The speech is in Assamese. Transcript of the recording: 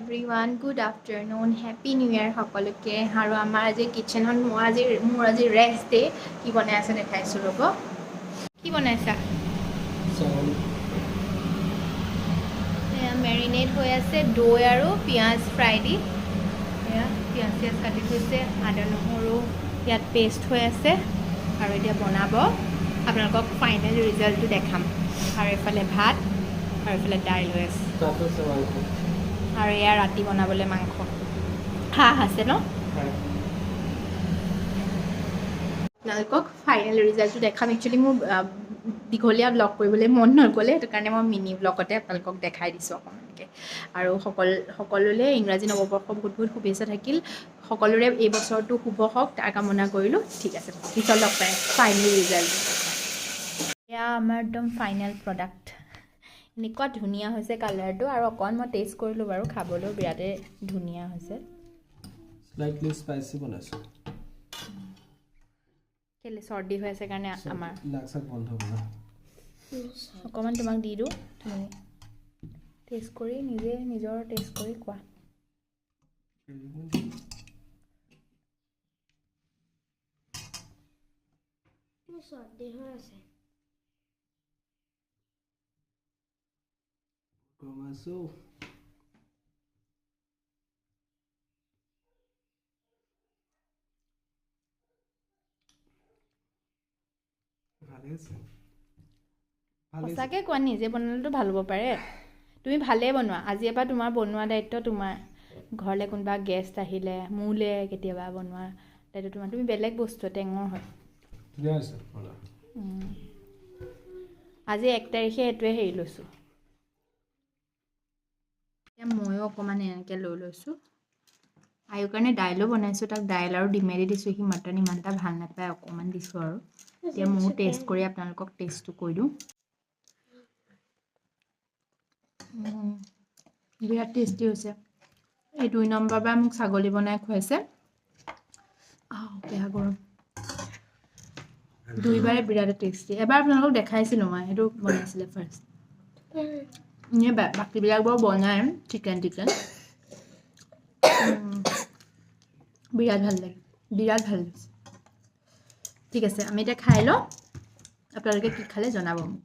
Everyone, good afternoon. Happy New Year সকলোকে আৰু আমাৰ আজি কিচেনত মোৰ আজি ৰেষ্ট ডে কি বনাই আছে দেখাইছো ৰব কি বনাইছা মেৰিনেট হৈ আছে দৈ আৰু পিঁয়াজ ফ্ৰাই দি পিঁয়াজ কাটি থৈছে আদা নহৰু ইয়াত পেষ্ট হৈ আছে আৰু এতিয়া বনাব আপোনালোকক ফাইনেল ৰিজাল্টটো দেখাম আৰু এইফালে ভাত আৰু এইফালে দাইল হৈ আছে আৰু এয়া ৰাতি বনাবলৈ মাংস হাঁহ আছে ন আপোনালোকক ফাইনেল ৰিজাল্টটো দেখাম একচুৱেলি মোৰ দীঘলীয়া ব্লগ কৰিবলৈ মন নগ'লে সেইটো কাৰণে মই মিনি ব্লগতে আপোনালোকক দেখাই দিছোঁ অকণমানকৈ আৰু সকলোলৈ ইংৰাজী নৱবৰ্ষ বহুত বহুত শুভেচ্ছা থাকিল সকলোৰে এই বছৰটো শুভ হওক তাৰ কামনা কৰিলোঁ ঠিক আছে পিছত লগ পাই ফাইনেল ৰিজাল্ট এয়া আমাৰ একদম ফাইনেল প্ৰডাক্ট এনেকুৱা ধুনীয়া হৈছে কালাৰটো আৰু অকণ মই টেষ্ট কৰিলোঁ বাৰু খাবলৈও বিৰাটেই ধুনীয়া হৈছে স্লাইটলি স্পাইচি বনাইছো কেলে চৰ্দি হৈ আছে কাৰণে আমাৰ লাগছাক বন্ধ কৰা অকণমান তোমাক দি দিওঁ তুমি টেষ্ট কৰি নিজৰ টেষ্ট কৰি কোৱা চৰ্দি হৈ আছে কমাইছো সঁচাকৈ কোৱা নিজে বনালেতো ভাল হ'ব পাৰে তুমি ভালেই বনোৱা আজিৰ পৰা তোমাৰ বনোৱা দায়িত্ব তোমাৰ ঘৰলৈ কোনোবা গেষ্ট আহিলে মোলৈ কেতিয়াবা বনোৱা দায়িত্ব তোমাৰ তুমি বেলেগ বস্তু টেঙৰ হয় আজি 1 তাৰিখে এইটোৱে হেৰি লৈছোঁ এতিয়া ময়ো অকণমান এনেকৈ লৈ লৈছোঁ আয়ুৰ কাৰণে দাইলো বনাইছোঁ তাক দাইল আৰু ডিমেৰি দিছোঁ সি মটন ইমান এটা ভাল নাপায় অকণমান দিছোঁ আৰু এতিয়া ময়ো টেষ্ট কৰি আপোনালোকক টেষ্টটো কৈ দিওঁ বিৰাট টেষ্টি হৈছে এই 2 নম্বৰ বাৰ মোক ছাগলী বনাই খুৱাইছে বেয়া গৰম 2বাৰে বিৰাট টেষ্টি এবাৰ আপোনালোকক দেখাইছিলোঁ মই সেইটো বনাইছিলে ফাৰ্ষ্ট এনে বাকীবিলাক বাৰু বনাই চিকেন বিৰাট ভাল লাগিছে ঠিক আছে আমি এতিয়া খাই লওঁ আপোনালোকে কি খালে জনাব মোক